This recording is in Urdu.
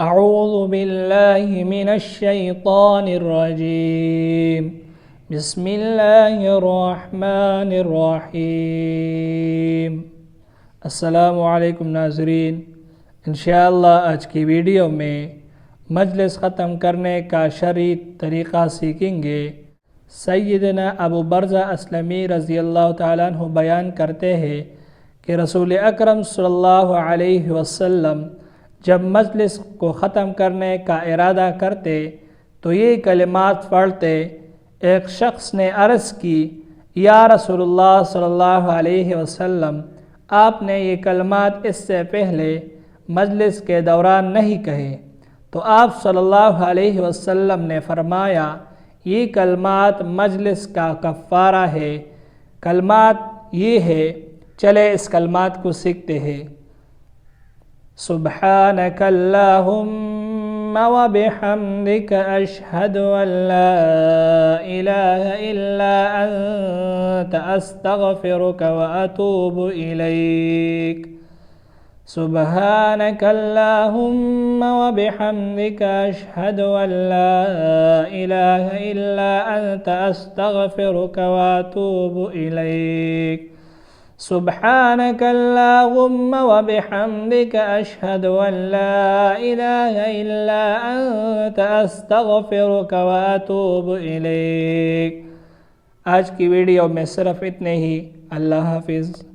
اعوذ باللہ من الشیطان الرجیم بسم اللہ الرحمن الرحیم۔ السلام علیکم ناظرین، انشاءاللہ آج کی ویڈیو میں مجلس ختم کرنے کا شرعی طریقہ سیکھیں گے۔ سیدنا ابو برزہ اسلمی رضی اللہ تعالیٰ عنہ بیان کرتے ہیں کہ رسول اکرم صلی اللہ علیہ وسلم جب مجلس کو ختم کرنے کا ارادہ کرتے تو یہ کلمات پڑھتے۔ ایک شخص نے عرض کی، یا رسول اللہ صلی اللہ علیہ وسلم، آپ نے یہ کلمات اس سے پہلے مجلس کے دوران نہیں کہے۔ تو آپ صلی اللہ علیہ وسلم نے فرمایا، یہ کلمات مجلس کا کفارہ ہے۔ کلمات یہ ہے، چلے اس کلمات کو سیکھتے ہیں۔ سبحانک اللہم وبحمدک اشہد ان لا الہ الا انت استغفرک واتوب الیک۔ سبحانک اللہم وبحمدک اشہد ان لا الہ الا انت استغفرک واتوب الیک۔ سبحانک اللہم وبحمدک اشہد ان لا الہ الا انت استغفرک واتوب الیک۔ آج کی ویڈیو میں صرف اتنے ہی۔ اللہ حافظ۔